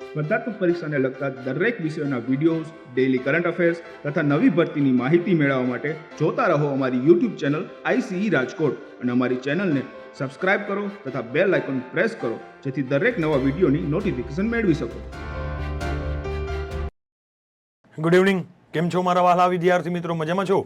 સ્પર્ધાત્મક પરીક્ષાને લગતા દરેક વિષયોના વિડીયોઝ, ડેઇલી કરંટ અફેર્સ તથા નવી ભરતીની માહિતી મેળવવા માટે જોતા રહો અમારી યુટ્યુબ ચેનલ ICE રાજકોટ અને અમારી ચેનલને સબસ્ક્રાઇબ કરો તથા બેલ આઇકોન પ્રેસ કરો જેથી દરેક નવા વિડીયોની નોટિફિકેશન મેળવી શકો. Good evening. કેમ છો મારા વહાલા વિદ્યાર્થી મિત્રો? મજામાં છો?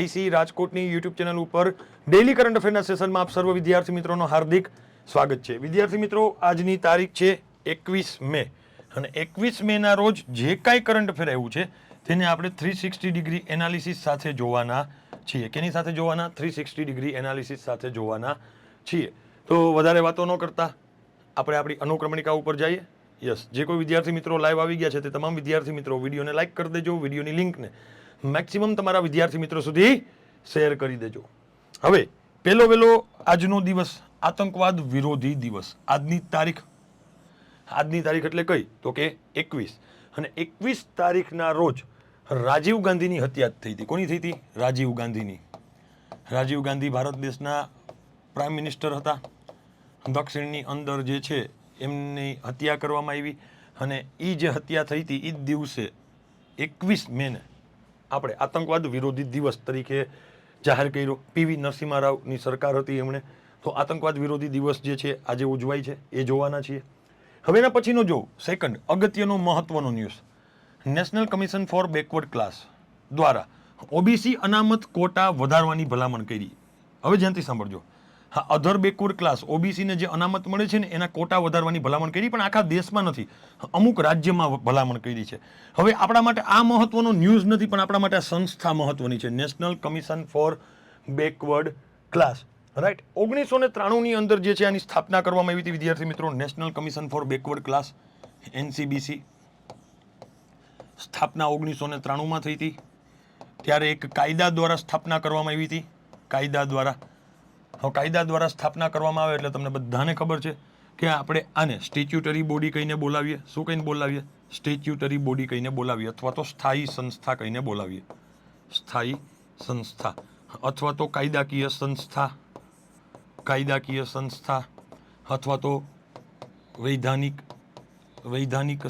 ICE રાજકોટની યુટ્યુબ ચેનલ ઉપર ડેઇલી કરંટ અફેરના સેશનમાં આપ સર્વ વિદ્યાર્થી મિત્રોનો હાર્દિક સ્વાગત છે. વિદ્યાર્થી મિત્રો, આજની તારીખ છે 21 મે અને 21 મેના રોજ જે કાંઈ કરંટ અફેર આવ્યું છે તેને આપણે 360 ડિગ્રી એનાલિસિસ સાથે જોવાના છીએ. કેની સાથે જોવાના? 360 ડિગ્રી એનાલિસિસ સાથે જોવાના છીએ. તો વધારે વાતો ન કરતા આપણે આપણી અનુક્રમણિકા ઉપર જઈએ. યસ, જે કોઈ વિદ્યાર્થી મિત્રો લાઈવ આવી ગયા છે તે તમામ વિદ્યાર્થી મિત્રો વિડીયોને લાઈક કરી દેજો. વિડીયોની લિંકને મેક્સિમમ તમારા વિદ્યાર્થી મિત્રો સુધી શેર કરી દેજો. હવે પહેલો આજનો દિવસ આતંકવાદ વિરોધી દિવસ. આજની તારીખ એટલે કઈ? તો કે 21. અને 21 તારીખના રોજ રાજીવ ગાંધીની હત્યા થઈ હતી. કોની થઈ હતી? રાજીવ ગાંધીની. રાજીવ ગાંધી ભારત દેશના પ્રાઇમ મિનિસ્ટર હતા. દક્ષિણની અંદર જે છે એમની હત્યા કરવામાં આવી અને એ જે હત્યા થઈ હતી એ જ દિવસે 21 મેને આપણે આતંકવાદ વિરોધી દિવસ તરીકે જાહેર કર્યો. PV નરસિમ્હા રાવની સરકાર હતી એમણે. તો આતંકવાદ વિરોધી દિવસ જે છે આજે ઉજવાય છે એ જોવાના છીએ. હવે એના પછીનો જો સેકન્ડ અગત્યનો મહત્વનો news, national commission for backward class દ્વારા OBC અનામત કોટા વધારવાની ભલામણ કરી. હવે ધ્યાનથી સાંભળજો. હા, અધર બેકવર્ડ ક્લાસ OBCને જે અનામત મળે છે ને એના કોટા વધારવાની ભલામણ કરી, પણ આખા દેશમાં નથી, અમુક રાજ્યમાં ભલામણ કરી છે. હવે આપણા માટે આ મહત્વનો ન્યૂઝ નથી, પણ આપણા માટે આ સંસ્થા મહત્વની છે, national commission for backward class. Right. 1993ની અંદર જે છે આની સ્થાપના કરવામાં આવી હતી વિદ્યાર્થી મિત્રો. National commission for backward class NCBC સ્થાપના 1993માં થઈ હતી. ત્યારે એક કાયદા દ્વારા સ્થાપના કરવામાં આવી હતી. કાયદા દ્વારા સ્થાપના કરવામાં આવે એટલે તમને બધાને ખબર છે કે આપણે આને સ્ટેચ્યુટરી બોડી કહીને બોલાવીએ. શું કહીને બોલાવીએ? સ્ટેચ્યુટરી બોડી કહીને બોલાવીએ, અથવા તો સ્થાયી સંસ્થા કહીને બોલાવીએ. સ્થાયી સંસ્થા અથવા તો કાયદાકીય સંસ્થા અથવા તો વૈધાનિક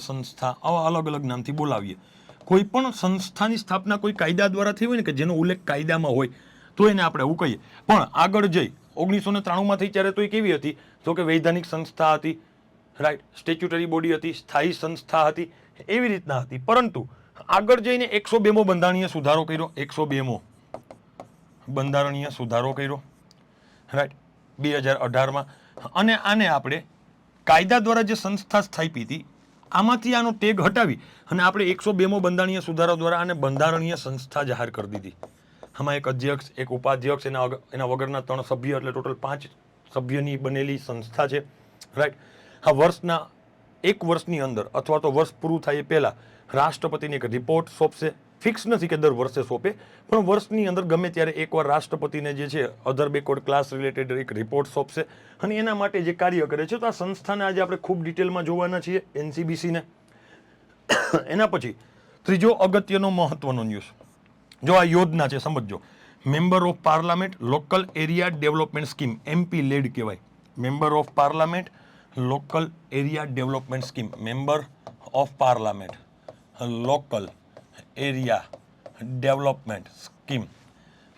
સંસ્થા, આવા અલગ અલગ નામથી બોલાવીએ. કોઈ પણ સંસ્થાની સ્થાપના કોઈ કાયદા દ્વારા થઈ હોય ને, કે જેનો ઉલ્લેખ કાયદામાં હોય, તો એને આપણે એવું કહીએ. પણ આગળ જઈ 1993માં થઈ ત્યારે તો એ કેવી હતી? તો કે વૈધાનિક સંસ્થા હતી, રાઈટ, સ્ટેચ્યુટરી બોડી હતી, સ્થાયી સંસ્થા હતી, એવી રીતના હતી. પરંતુ આગળ જઈને 102મો બંધારણીય સુધારો કર્યો. 102મો બંધારણીય સુધારો કર્યો, રાઈટ, 2018માં. અને આને આપણે કાયદા દ્વારા જે સંસ્થા સ્થાપી હતી આમાંથી આનો ટેગ હટાવી અને આપણે 102મો બંધારણીય સુધારા દ્વારા આને બંધારણીય સંસ્થા જાહેર કરી દીધી. આમાં એક અધ્યક્ષ, એક ઉપાધ્યક્ષ, એના વગરના 3 સભ્ય, એટલે ટોટલ 5 સભ્યની બનેલી સંસ્થા છે, રાઈટ. આ એક વર્ષની અંદર અથવા તો વર્ષ પૂરું થાય એ પહેલા રાષ્ટ્રપતિને એક રિપોર્ટ સોંપશે. ફિક્સ નથી કે દર વર્ષે સોંપે, પણ વર્ષની અંદર ગમે ત્યારે એકવાર રાષ્ટ્રપતિને જે છે અધર બેકવર્ડ ક્લાસ રિલેટેડ એક રિપોર્ટ સોંપશે અને એના માટે જે કાર્ય કરે છે. તો આ સંસ્થાને આજે આપણે ખૂબ ડિટેલમાં જોવાના છીએ, NCBCને. એના પછી ત્રીજો અગત્યનો મહત્વનો ન્યૂઝ, જો આ યોજના છે સમજો. Member of parliament local area development scheme, MP લેડ કહેવાય. Member of parliament local area development scheme, member of parliament local area development scheme.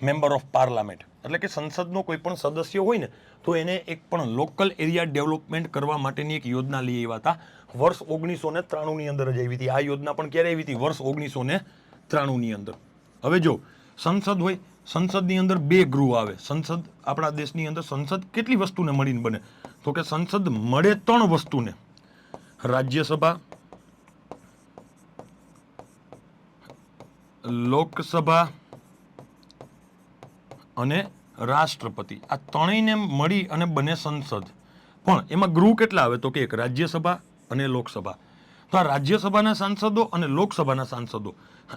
Member of parliament એટલે કે સંસદનો કોઈ પણ સદસ્ય હોય ને તો એને એક પણ લોકલ એરિયા ડેવલપમેન્ટ કરવા માટેની એક યોજના લઈ આવ્યા હતા. વર્ષ 1993ની અંદર જ આવી હતી. આ યોજના પણ ક્યારે આવી હતી? વર્ષ 1993ની અંદર. હવે જો સંસદ હોય, સંસદની અંદર 2 ગૃહ આવે. સંસદ આપણા દેશની અંદર સંસદ કેટલી વસ્તુને મળીને બને? તો કે સંસદ મળે 3 વસ્તુને: રાજ્યસભા, લોકસભા અને રાષ્ટ્રપતિ. આ ત્રણેયને મળી અને બને સંસદ. પણ એમાં ગૃહ કેટલા આવે? તો કે એક રાજ્યસભા અને લોકસભા. તો આ રાજ્યસભાના સાંસદો અને લોકસભાના સાંસદો,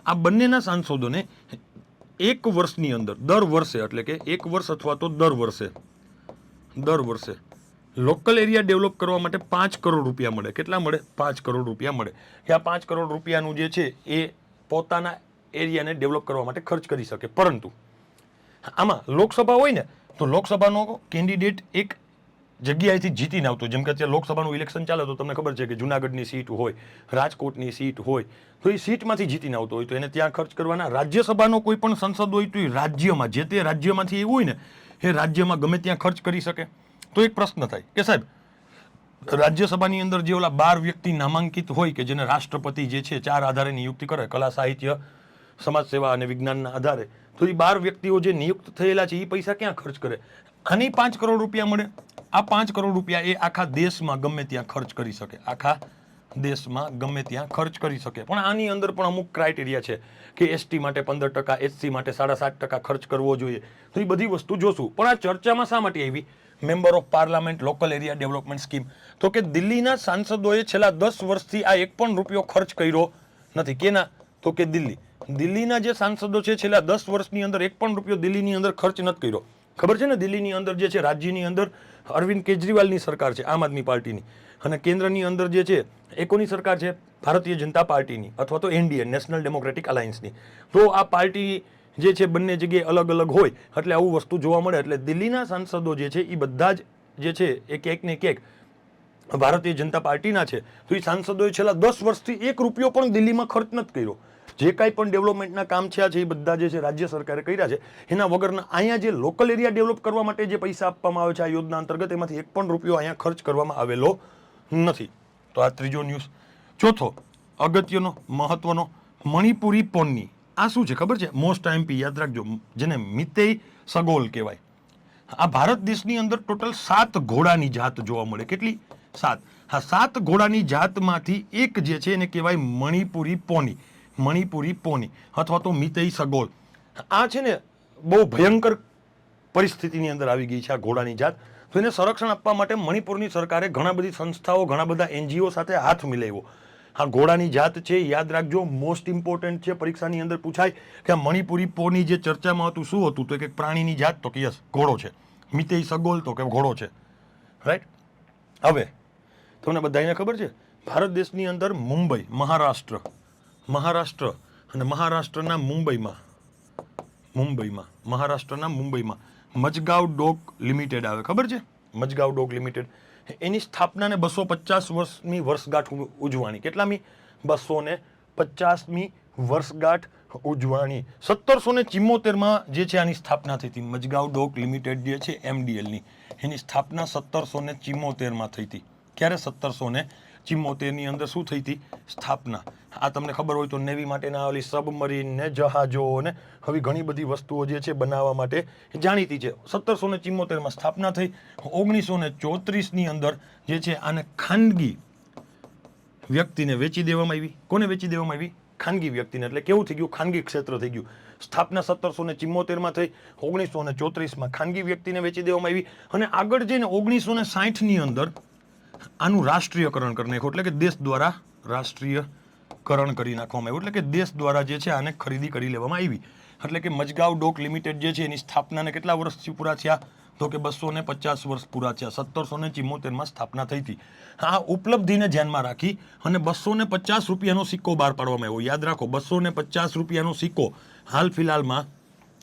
આ બંનેના સાંસદોને 1 વર્ષની અંદર, દર વર્ષે, એટલે કે 1 વર્ષ અથવા તો દર વર્ષે લોકલ એરિયા ડેવલપ કરવા માટે 5 કરોડ રૂપિયા મળે. કેટલા મળે? 5 કરોડ રૂપિયા મળે. કે આ 5 કરોડ રૂપિયાનું જે છે એ પોતાના એરિયાને ડેવલપ કરવા માટે ખર્ચ કરી શકે. પરંતુ આમાં લોકસભા હોય ને તો લોકસભાનો કેન્ડિડેટ એક જગ્યાએથી જીતીને આવતો, જેમ કે અત્યારે લોકસભાનું ઇલેક્શન ચાલે તો તમને ખબર છે કે જુનાગઢની સીટ હોય, રાજકોટની સીટ હોય, તો એ સીટમાંથી જીતીને આવતો હોય તો એને ત્યાં ખર્ચ કરવાના. રાજ્યસભાનો કોઈ પણ સંસદ હોય તો એ રાજ્યમાં, જે તે રાજ્યમાંથી એવું હોય ને એ રાજ્યમાં ગમે ત્યાં ખર્ચ કરી શકે. તો એક પ્રશ્ન થાય કે સાહેબ રાજ્યસભાની અંદર જે ઓલા 12 વ્યક્તિ નામાંકિત હોય કે જેને રાષ્ટ્રપતિ જે છે 4 આધારે નિયુક્તિ કરે, કલા, સાહિત્ય, સમાજ સેવા અને વિજ્ઞાનના આધારે, તો એ 12 વ્યક્તિઓ જે નિયુક્ત થયેલા છે એ પૈસા ક્યાં ખર્ચ કરે? આની 5 કરોડ રૂપિયા મળે. આ 5 કરોડ રૂપિયા એ આખા દેશમાં ગમે ત્યાં ખર્ચ કરી શકે, આખા દેશમાં ગમે ત્યાં ખર્ચ કરી શકે. પણ આની અંદર પણ અમુક ક્રાઇટેરિયા છે કે એસટી માટે 15%, એસસી માટે 7.5% ખર્ચ કરવો જોઈએ. તો એ બધી વસ્તુ જોશું. પણ આ ચર્ચામાં શા માટે આવી? Member of parliament local area development scheme. તો કે દિલ્હીના સાંસદોએ છેલ્લા 10 વર્ષથી આ 1 પણ રૂપિયો ખર્ચ કર્યો નથી. કેના? તો કે દિલ્હીના જે સાંસદો છે છેલ્લા 10 વર્ષની અંદર 1 પણ રૂપિયો દિલ્હીની અંદર ખર્ચ નથી કર્યો. ખબર છે ને, દિલ્હીની અંદર જે છે રાજ્યની અંદર અરવિંદ કેજરીવાલની સરકાર છે, આમ આદમી પાર્ટીની, અને કેન્દ્રની અંદર જે છે એ કોની સરકાર છે? ભારતીય જનતા પાર્ટીની અથવા તો એનડીએ, નેશનલ ડેમોક્રેટિક અલાયન્સની. તો આ પાર્ટી જે છે બંને જગ્યાએ અલગ અલગ હોય એટલે આવું વસ્તુ જોવા મળે. એટલે દિલ્હીના સાંસદો જે છે એ બધા જ જે છે એ ક્યાંક ને ક્યાંક ભારતીય જનતા પાર્ટીના છે. તો એ સાંસદોએ છેલ્લા 10 વર્ષથી 1 રૂપિયો પણ દિલ્હીમાં ખર્ચ નથી કર્યો. જે કાંઈ પણ ડેવલપમેન્ટના કામ છે એ બધા જે છે રાજ્ય સરકારે કર્યા છે. એના વગરના અહીંયા જે લોકલ એરિયા ડેવલપ કરવા માટે જે પૈસા આપવામાં આવે છે આ યોજના અંતર્ગત, એમાંથી 1 પણ રૂપિયો અહીંયા ખર્ચ કરવામાં આવેલો નથી. તો આ ત્રીજો ન્યૂઝ. ચોથો અગત્યનો મહત્વનો, મણિપુરી પોન્ની. આ શું છે ખબર છે? મોસ્ટ આઈએમપી યાદ રાખજો, જેને મિતેઈ સગોલ કહેવાય. આ ભારત દેશની અંદર ટોટલ 7 ઘોડાની જાત જોવા મળે. કેટલી? 7. હા, 7 ઘોડાની જાતમાંથી એક જે છે એને કહેવાય મણિપુરી પોની. મણિપુરી પોની અથવા તો મિતેઈ સગોલ. આ છે ને બહુ ભયંકર પરિસ્થિતિની અંદર આવી ગઈ છે આ ઘોડાની જાત. તો એને સંરક્ષણ આપવા માટે મણિપુરની સરકારે ઘણા બધી સંસ્થાઓ, ઘણા બધા એનજીઓ સાથે હાથ મિલાવ્યો. આ ઘોડાની જાત છે, યાદ રાખજો, મોસ્ટ ઇમ્પોર્ટન્ટ છે, પરીક્ષાની અંદર પૂછાય કે આ મણિપુરી પોની જે ચર્ચામાં હતું શું હતું? તો એક પ્રાણીની જાત, તો કે યસ ઘોડો છે. મિતેઈ સગોલ તો કે ઘોડો છે, રાઈટ. હવે તમને બધાને ખબર છે ભારત દેશની અંદર મુંબઈ, મહારાષ્ટ્ર અને મહારાષ્ટ્રના મુંબઈમાં મજગાંવ ડોક લિમિટેડ આવે. ખબર છે? મજગાંવ ડોક લિમિટેડ. એની સ્થાપનાને 250 વર્ષની વર્ષગાંઠ ઉજવાણી. કેટલામી? 250મી વર્ષગાંઠ ઉજવાણી. 1774માં જે છે આની સ્થાપના થઈ હતી. મજગાંવ ડોક લિમિટેડ જે છે એમડીએલની, એની સ્થાપના 1774માં થઈ હતી. ક્યારે? 1774ની અંદર શું થઈ હતી? સ્થાપના. આ તમને ખબર હોય તો નેવી માટેના ઓલી સબમરીન ને જહાજો ને હવે ઘણી બધી વસ્તુઓ જે છે બનાવવા માટે જાણીતી છે. 1774માં સ્થાપના થઈ. 1934ની અંદર જે છે આને ખાનગી વ્યક્તિને વેચી દેવામાં આવી. કોને વેચી દેવામાં આવી? ખાનગી વ્યક્તિને. એટલે કેવું થઈ ગયું? ખાનગી ક્ષેત્ર થઈ ગયું. સ્થાપના 1774માં થઈ, 1934માં ખાનગી વ્યક્તિને વેચી દેવામાં આવી. અને આગળ જઈને 1960ની અંદર આનું રાષ્ટ્રીયકરણ કરી નાખ્યું. એટલે કે દેશ દ્વારા રાષ્ટ્રીયકરણ કરી નાખવામાં આવ્યું. એટલે કે દેશ દ્વારા જે છે આને ખરીદી કરી લેવામાં આવી. એટલે કે મજગાંવ ડોક લિમિટેડ જે છે એની સ્થાપનાને કેટલા વર્ષથી પૂરા થયા? તો કે 250 વર્ષ પૂરા થયા. 1774માં સ્થાપના થઈ હતી. આ ઉપલબ્ધિને ધ્યાનમાં રાખી અને 250 રૂપિયાનો સિક્કો બહાર પાડવામાં આવ્યો. યાદ રાખો, 250 રૂપિયાનો સિક્કો હાલ ફિલહાલમાં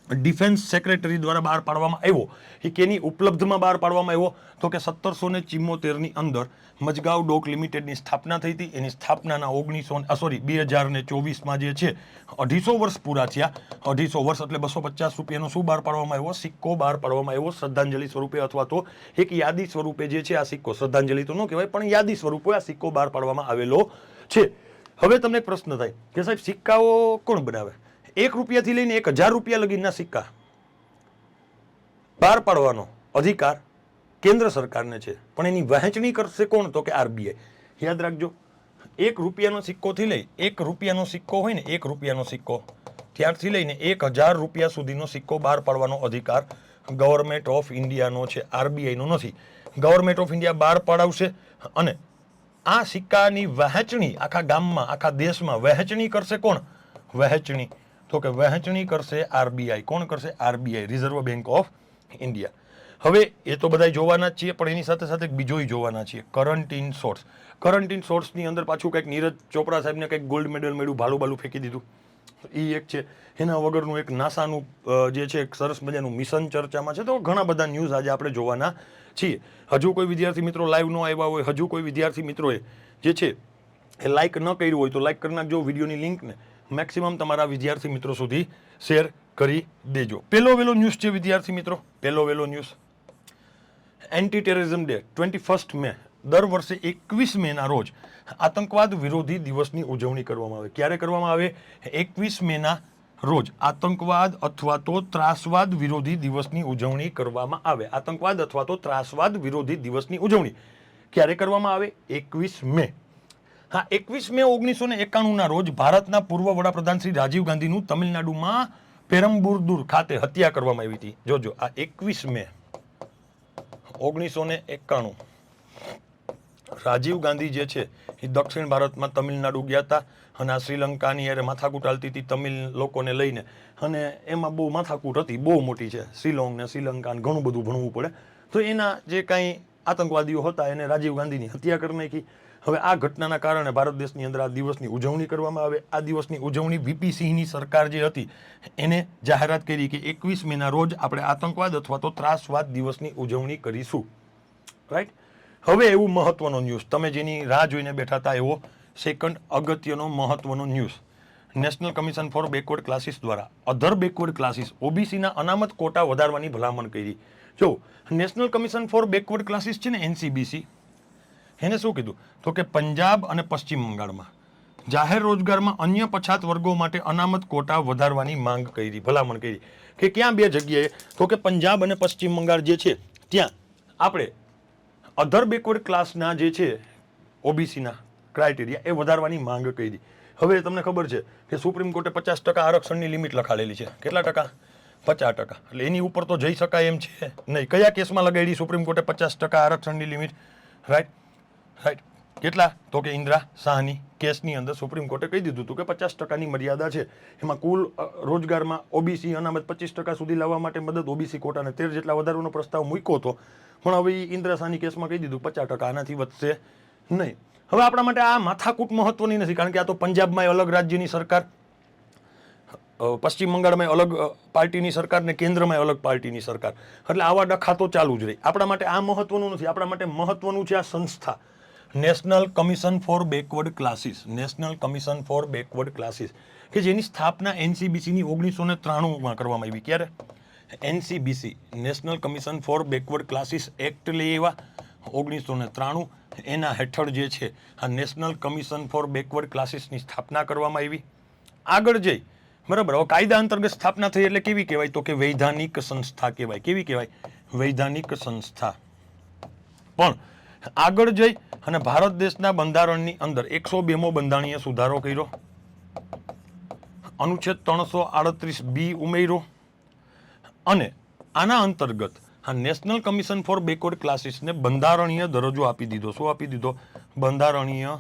ડિફેન્સ સેક્રેટરી દ્વારા બહાર પાડવામાં આવ્યો. એ કેની ઉપલબ્ધમાં બહાર પાડવામાં આવ્યો? તો કે 1774ની અંદર મજગાંવ ડોક લિમિટેડની સ્થાપના થઈ હતી. એની સ્થાપનાના 2024માં જે છે 250 વર્ષ પૂરા થયા. 250 વર્ષ એટલે 250 રૂપિયાનો શું બહાર પાડવામાં આવ્યો? સિક્કો બહાર પાડવામાં આવ્યો, શ્રદ્ધાંજલિ સ્વરૂપે અથવા તો એક યાદી સ્વરૂપે જે છે આ સિક્કો, શ્રદ્ધાંજલિ તો ન કહેવાય પણ યાદી સ્વરૂપે આ સિક્કો બહાર પાડવામાં આવેલો છે. હવે તમને એક પ્રશ્ન થાય કે સાહેબ સિક્કાઓ કોણ બનાવે? 1 રૂપિયાથી લઈને 1000 રૂપિયા લગીના સિક્કા બહાર પાડવાનો અધિકાર કેન્દ્ર સરકારને છે. પણ એની વહેંચણી કરશે કોણ? તો કે આરબીઆઈ. યાદ રાખજો, 1 રૂપિયાનો સિક્કોથી લઈ 1 રૂપિયાનો સિક્કો હોય ને, 1 રૂપિયાનો સિક્કો ત્યારથી લઈને 1000 રૂપિયા સુધીનો સિક્કો બહાર પાડવાનો અધિકાર ગવર્મેન્ટ ઓફ ઇન્ડિયાનો છે, આરબીઆઈનો નથી. ગવર્મેન્ટ ઓફ ઇન્ડિયા બહાર પાડાવશે અને આ સિક્કાની વહેંચણી આખા ગામમાં, આખા દેશમાં વહેંચણી કરશે કોણ? વહેંચણી તો કે વહેંચણી કરશે આરબીઆઈ. કોણ કરશે? RBI, reserve bank of India. હવે એ તો બધા જોવાના જ છીએ, પણ એની સાથે સાથે બીજોય જોવાના છીએ, current in source. Current in સોર્સની અંદર પાછું કંઈક નીરજ ચોપડા સાહેબને કંઈક ગોલ્ડ મેડલ મળ્યું, ભાલું ફેંકી દીધું. એ એક છે. એના વગરનું એક નાસાનું જે છે એક સરસ મજાનું મિશન ચર્ચામાં છે. તો ઘણા બધા ન્યૂઝ આજે આપણે જોવાના છીએ. હજુ કોઈ વિદ્યાર્થી મિત્રો લાઈવ ન આવ્યા હોય, હજુ કોઈ વિદ્યાર્થી મિત્રોએ જે છે એ લાઇક ન કર્યું હોય તો લાઇક કરી નાખજો વિડીયોની લિંકને. મેક્સિમમ તમારા વિદ્યાર્થી મિત્રો સુધી શેર કરી દેજો. પહેલો વહેલો ન્યૂઝ છે વિદ્યાર્થી મિત્રો, પહેલો વહેલો ન્યૂઝ. એન્ટી ટેરરિઝમ ડે 21 મે, દર વર્ષે 21 મેના રોજ આતંકવાદ વિરોધી દિવસની ઉજવણી કરવામાં આવે. ક્યારે કરવામાં આવે? 21 મેના રોજ આતંકવાદ અથવા તો ત્રાસવાદ વિરોધી દિવસની ઉજવણી કરવામાં આવે. આતંકવાદ અથવા તો ત્રાસવાદ વિરોધી દિવસની ઉજવણી ક્યારે કરવામાં આવે? 21 મે. હા, 21 મે 1991 રોજ ભારતના પૂર્વ વડાપ્રધાન શ્રી રાજીવ ગાંધીનું તમિલનાડુમાં પેરમ્બુદુર ખાતે હત્યા કરવામાં આવી હતી. જોજો, આ 21 મે 1991 રાજીવ ગાંધી જે છે એ દક્ષિણ ભારતમાં તમિલનાડુ ગયા હતા અને આ શ્રીલંકાની યારે માથાકૂટ ચાલતી હતી તમિલ લોકોને લઈને, અને એમાં બહુ માથાકૂટ હતી, બહુ મોટી છે. શ્રીલોંગ ને શ્રીલંકા ઘણું બધું ભણવું પડે. તો એના જે કાંઈ આતંકવાદીઓ હતા એને રાજીવ ગાંધીની હત્યા કરી નાખી. હવે આ ઘટનાના કારણે ભારત દેશની અંદર આ દિવસની ઉજવણી કરવામાં આવે. આ દિવસની ઉજવણી વીપી સિંહની સરકાર જે હતી એને જાહેરાત કરી કે 21 મેના રોજ આપણે આતંકવાદ અથવા તો ત્રાસવાદ દિવસની ઉજવણી કરીશું. રાઈટ. હવે એવું મહત્વનો ન્યૂઝ, તમે જેની રાહ જોઈને બેઠા હતા એવો સેકન્ડ અગત્યનો મહત્વનો news. National commission for backward classes દ્વારા અધર બેકવર્ડ ક્લાસીસ ઓબીસીના અનામત કોટા વધારવાની ભલામણ કરી. જો national commission for backward classes છે ને, એનસીબીસી, એને શું કીધું? તો કે પંજાબ અને પશ્ચિમ બંગાળમાં જાહેર રોજગારમાં અન્ય પછાત વર્ગો માટે અનામત કોટા વધારવાની માંગ કરી, ભલામણ કરી. કે ક્યાં બે જગ્યાએ? તો કે પંજાબ અને પશ્ચિમ બંગાળ જે છે ત્યાં આપણે અધર બેકવર્ડ ક્લાસના જે છે ઓબીસીના ક્રાઇટેરિયા એ વધારવાની માંગ કરી. હવે તમને ખબર છે કે સુપ્રીમ કોર્ટે 50% આરક્ષણની લિમિટ લખાડેલી છે. કેટલા ટકા? 50%. એટલે એની ઉપર તો જઈ શકાય એમ છે નહીં. કયા કેસમાં લગાડી સુપ્રીમ કોર્ટે 50% આરક્ષણની લિમિટ? રાઈટ. રાઈટ. કેટલા? તો કે ઇન્દિરા શાહની કેસની અંદર સુપ્રીમ કોર્ટે કહી દીધું હતું કે 50%ની મર્યાદા છે. એમાં કુલ રોજગારમાં ઓબીસી અનામત 25% સુધી લાવવા માટે મદદ ઓબીસી કોટાને 13 જેટલા વધારવાનો પ્રસ્તાવ મૂક્યો હતો. પણ હવે ઇન્દિરા શાહની કેસમાં કહી દીધું 50%, આનાથી વધશે નહીં. હવે આપણા માટે આ માથાકૂટ મહત્વની નથી, કારણ કે આ તો પંજાબમાં અલગ રાજ્યની સરકાર, પશ્ચિમ બંગાળમાં અલગ પાર્ટીની સરકાર ને કેન્દ્રમાં અલગ પાર્ટીની સરકાર. એટલે આવા ડખા તો ચાલુ જ રહી. આપણા માટે આ મહત્વનું નથી. આપણા માટે મહત્વનું છે આ સંસ્થા national commission for backward classes. National commission for backward classes કે જેની સ્થાપના એનસીબીસીની 1993માં કરવામાં આવી. ક્યારે? NCBC national commission for backward classes act લઈ આવ્યા 1993. એના હેઠળ જે છે આ નેશનલ કમિશન ફોર બેકવર્ડ ક્લાસીસની સ્થાપના કરવામાં આવી. આગળ જઈ બરાબર, હવે કાયદા અંતર્ગત સ્થાપના થઈ એટલે કેવી કહેવાય? તો કે વૈધાનિક સંસ્થા કહેવાય. કેવી કહેવાય? વૈધાનિક સંસ્થા. પણ આગળ જઈ અને ભારત દેશના બંધારણની અંદર 102મો બંધારણીય સુધારો કર્યો, અનુચ્છેદ 338B ઉમેર્યો અને આના અંતર્ગત આ નેશનલ કમિશન ફોર બેકવર્ડ ક્લાસીસને બંધારણીય દરજ્જો આપી દીધો. શું આપી દીધો? બંધારણીય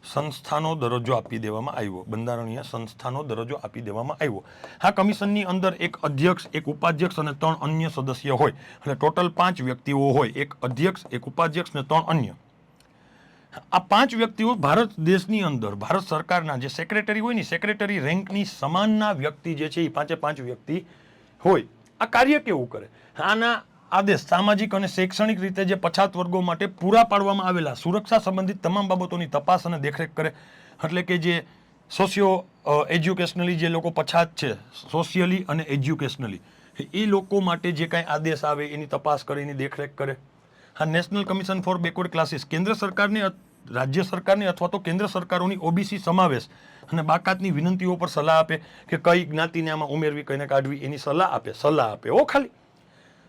સંસ્થાનો દરજ્જો આપી દેવામાં આવ્યો. બંધારણીય સંસ્થાનો દરજ્જો આપી દેવામાં આવ્યો. આ કમિશનની અંદર એક અધ્યક્ષ, એક ઉપાધ્યક્ષ અને 3 અન્ય સદસ્ય હોય. એટલે ટોટલ 5 વ્યક્તિઓ હોય. એક અધ્યક્ષ, એક ઉપાધ્યક્ષ ને 3 અન્ય. આ 5 વ્યક્તિઓ ભારત દેશની અંદર ભારત સરકારના જે સેક્રેટરી હોય ને, સેક્રેટરી રેન્કની સમાનના વ્યક્તિ જે છે એ 5 વ્યક્તિ હોય. આ કાર્ય કેવું કરે? આના આદેશ સામાજિક અને શૈક્ષણિક રીતે જે પછાત વર્ગો માટે પૂરા પાડવામાં આવેલા સુરક્ષા સંબંધિત તમામ બાબતોની તપાસ અને દેખરેખ કરે. એટલે કે જે સોશિયો એજ્યુકેશનલી જે લોકો પછાત છે, સોશિયલી અને એજ્યુકેશનલી, એ લોકો માટે જે કાંઈ આદેશ આવે એની તપાસ કરે, એની દેખરેખ કરે. આ national commission for backward classes કેન્દ્ર સરકારની, રાજ્ય સરકારની અથવા તો કેન્દ્ર સરકારોની ઓબીસી સમાવેશ અને બાકાતની વિનંતીઓ પર સલાહ આપે કે કઈ જ્ઞાતિને આમાં ઉમેરવી, કઈને કાઢવી, એની સલાહ આપે. ઓ ખાલી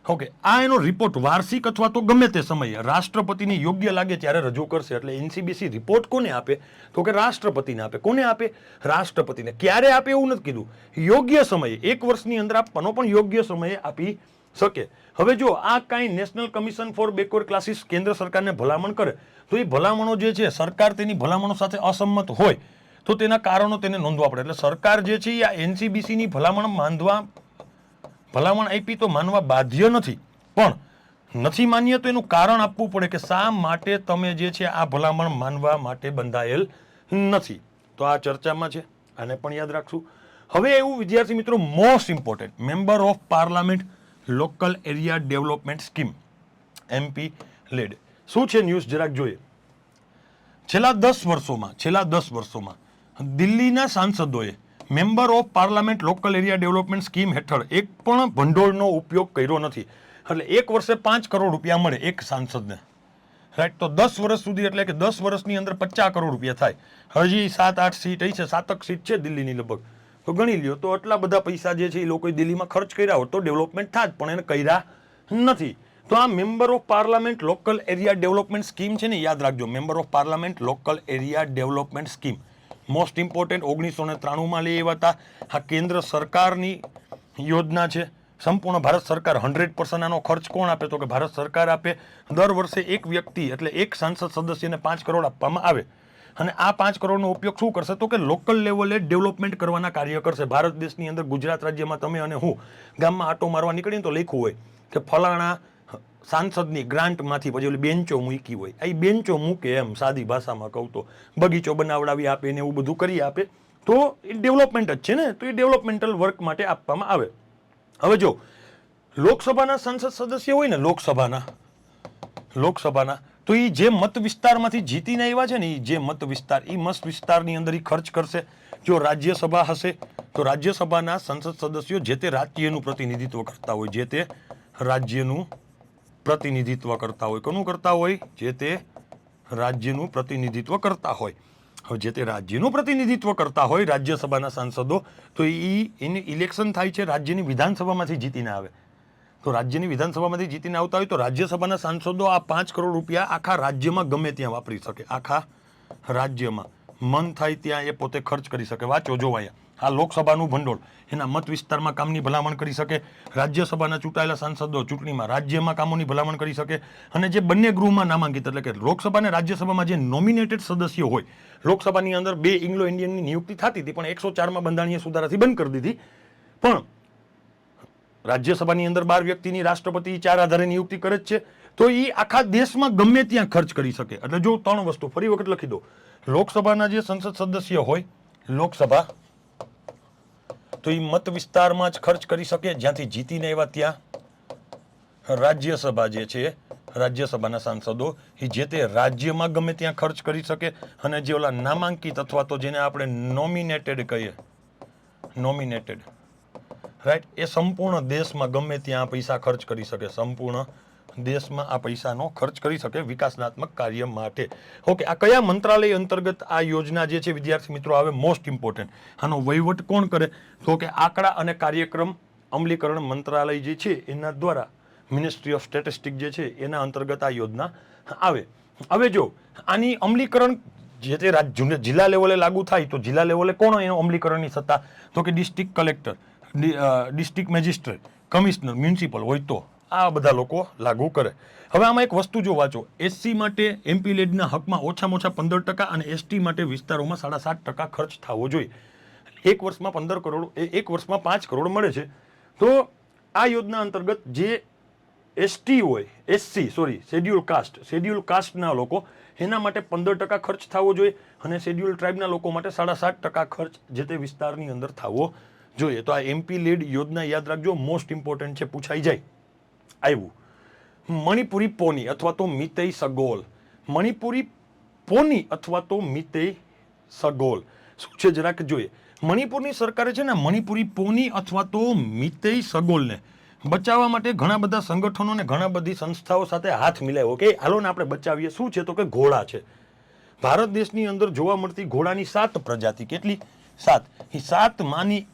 ઓકે. આ એનો રિપોર્ટ વાર્ષિક અથવા તો ગમે તે સમયે રાષ્ટ્રપતિને યોગ્ય લાગે ત્યારે રજૂ કરશે. એટલે એનસીબીસી રિપોર્ટ કોને આપે? તો કે રાષ્ટ્રપતિને આપે. કોને આપે? રાષ્ટ્રપતિને. ક્યારે આપે એવું નથી કીધું, યોગ્ય સમયે, 1 વર્ષની અંદર આપવાનો, પણ યોગ્ય સમયે આપી શકે. હવે જો આ કાંઈ national commission for backward classes કેન્દ્ર સરકારને ભલામણ કરે તો એ ભલામણો જે છે સરકાર તેની ભલામણો સાથે અસંમત હોય તો તેના કારણો તેને નોંધવા પડે. એટલે સરકાર જે છે આ એનસીબીસીની ભલામણ આપી તો માનવા બાધ્ય નથી, પણ નથી માન્ય તો એનું કારણ આપવું પડે કે શા માટે તમે જે છે આ ભલામણ માનવા માટે બંધાયેલ નથી. તો આ ચર્ચામાં છે. આને પણ યાદ રાખશું. હવે એવું વિદ્યાર્થી મિત્રો most important member of parliament local area development scheme MP lead. શું છે ન્યૂઝ જરાક જોઈએ. છેલ્લા 10 વર્ષોમાં દિલ્હીના સાંસદોએ member of parliament local area development scheme હેઠળ એક પણ ભંડોળનો ઉપયોગ કર્યો નથી. એટલે એક વર્ષે 5 કરોડ રૂપિયા મળે એક સાંસદને, રાઈટ. તો 10 વર્ષ સુધી એટલે કે 10 વર્ષની અંદર 50 કરોડ રૂપિયા થાય. હજી 7-8 સીટ છે, 7 સીટ છે દિલ્હીની લગભગ. તો ગણી લ્યો તો આટલા બધા પૈસા જે છે એ લોકોએ દિલ્હીમાં ખર્ચ કર્યા હોત તો ડેવલપમેન્ટ થાત, પણ એને કર્યા નથી. તો આ member of parliament local area development scheme છે ને, યાદ રાખજો. Member of parliament local area development scheme most important 1993માં લઈ આવ્યા હતા. આ કેન્દ્ર સરકારની યોજના છે. સંપૂર્ણ ભારત સરકાર 100% આનો ખર્ચ કોણ આપે? તો કે ભારત સરકાર આપે. દર વર્ષે એક વ્યક્તિ એટલે એક સાંસદ સદસ્યને 5 કરોડ આપવામાં આવે. અને આ 5 કરોડનો ઉપયોગ શું કરશે? તો કે લોકલ લેવલે ડેવલપમેન્ટ કરવાના કાર્ય કરશે. ભારત દેશની અંદર ગુજરાત રાજ્યમાં તમે અને હું ગામમાં આટો મારવા નીકળીને તો લખ્યું હોય કે ફલાણા સાંસદની ગ્રાન્ટમાંથી પછી ઓલી બેન્ચો મૂકી હોય. એ બેન્ચો મૂકે, એમ સાદી ભાષામાં કહું તો બગીચો બનાવડાવી આપે ને એવું બધું કરી આપે. તો એ ડેવલપમેન્ટ જ છે ને, તો એ ડેવલપમેન્ટલ વર્ક માટે આપવામાં આવે. હવે જો લોકસભાના સંસદ સદસ્ય હોય ને, લોકસભાના તો એ જે મત વિસ્તારમાંથી જીતીને આવ્યા છે ને, એ જે મત વિસ્તારની અંદર એ ખર્ચ કરશે. જો રાજ્યસભા હશે તો રાજ્યસભાના સંસદ સદસ્યો જે તે રાજ્યનું પ્રતિનિધિત્વ કરતા હોય, જે તે રાજ્યનું પ્રતિનિધિત્વ કરતા હોય. કોનું કરતા હોય? જે તે રાજ્યનું પ્રતિનિધિત્વ કરતા હોય. હવે જે તે રાજ્યનું પ્રતિનિધિત્વ કરતા હોય રાજ્યસભાના સાંસદો, તો એની ઇલેક્શન થાય છે રાજ્યની વિધાનસભામાંથી જીતીને આવે. તો રાજ્યની વિધાનસભામાંથી જીતીને આવતા હોય તો રાજ્યસભાના સાંસદો આ 5 કરોડ રૂપિયા આખા રાજ્યમાં ગમે ત્યાં વાપરી શકે. આખા રાજ્યમાં મન થાય ત્યાં એ પોતે ખર્ચ કરી શકે. વાંચો જોવાયા આ લોકસભાનું ભંડોળ એના મત વિસ્તારમાં કામની ભલામણ કરી શકે. રાજ્યસભાના ચૂંટાયેલા સાંસદો ચૂંટણીમાં રાજ્યમાં કામોની ભલામણ કરી શકે. અને જે બંને ગૃહમાં નામાંકિત એટલે કે લોકસભા અને રાજ્યસભામાં જે નોમિનેટેડ સદસ્યો હોય, લોકસભાની અંદર 2 ઇંગ્લો ઇન્ડિયનની નિયુક્તિ થતી હતી પણ 104માં બંધારણીય સુધારાથી બંધ કરી દીધી. પણ રાજ્યસભાની અંદર 12 વ્યક્તિની રાષ્ટ્રપતિ 4 આધારે નિયુક્તિ કરે જ છે. તો એ આખા દેશમાં ગમે ત્યાં ખર્ચ કરી શકે. એટલે જો 3 વસ્તુ ફરી વખત લખી દો. લોકસભાના જે સંસદ સદસ્ય હોય લોકસભા, તો એ મત વિસ્તારમાં જ ખર્ચ કરી શકે જ્યાંથી જીતીને આવ્યા ત્યાં. રાજ્યસભા જે છે, રાજ્યસભાના સાંસદો એ જે તે રાજ્યમાં ગમે ત્યાં ખર્ચ કરી શકે. અને જે ઓલા નામાંકિત અથવા તો જેને આપણે નોમિનેટેડ કહીએ, નોમિનેટેડ, રાઈટ, એ સંપૂર્ણ દેશમાં ગમે ત્યાં પૈસા ખર્ચ કરી શકે. સંપૂર્ણ દેશમાં આ પૈસાનો ખર્ચ કરી શકે વિકાસનાત્મક કાર્ય માટે. ઓકે, આ કયા મંત્રાલય અંતર્ગત આ યોજના જે છે વિદ્યાર્થી મિત્રો આવે? Most important. આનો વહીવટ કોણ કરે? તો કે આંકડા અને કાર્યક્રમ અમલીકરણ મંત્રાલય જે છે એના દ્વારા, મિનિસ્ટ્રી ઓફ સ્ટેટિસ્ટિક જે છે એના અંતર્ગત આ યોજના આવે. હવે જો આની અમલીકરણ જે તે જિલ્લા લેવલે લાગુ થાય તો જિલ્લા લેવલે કોણ એનો અમલીકરણની સત્તા? તો કે district collector, district magistrate, commissioner, municipal હોય તો આ બધા લોકો લાગુ કરે. હવે આમાં એક વસ્તુ જો વાંચો, SC માટે MP લેડના હકમાં ઓછામાં ઓછા 15% અને ST માટે વિસ્તારોમાં 7.5% ખર્ચ થવો જોઈએ. એક વર્ષમાં 15 કરોડ, એક વર્ષમાં 5 કરોડ મળે છે. તો આ યોજના અંતર્ગત જે ST હોય, શેડ્યુલ કાસ્ટના લોકો, એના માટે 15% ખર્ચ થવો જોઈએ અને શેડ્યુલ ટ્રાઇબના લોકો માટે 7.5% ખર્ચ જે તે વિસ્તારની અંદર થવો જોઈએ. તો આ MP લેડ યોજના યાદ રાખજો, મોસ્ટ ઇમ્પોર્ટન્ટ છે, પૂછાઈ જાય. આવ્યું મણિપુરી પોની અથવા તો મિતેઈ સગોલ. મણિપુરી પોની અથવા તો મિતેઈ સગોલ શું છે જરાક જોઈએ. મણિપુરની સરકારે છે ને મણિપુરી પોની અથવા તો મિતેઈ સગોલને બચાવવા માટે ઘણા બધા સંગઠનો અને ઘણા બધી સંસ્થાઓ સાથે હાથ મિલાવ્યો કે હાલો ને આપણે બચાવીએ. શું છે? તો કે ઘોડા છે. ભારત દેશની અંદર જોવા મળતી ઘોડાની 7 પ્રજાતિ. કેટલી? 7. એ 7 માની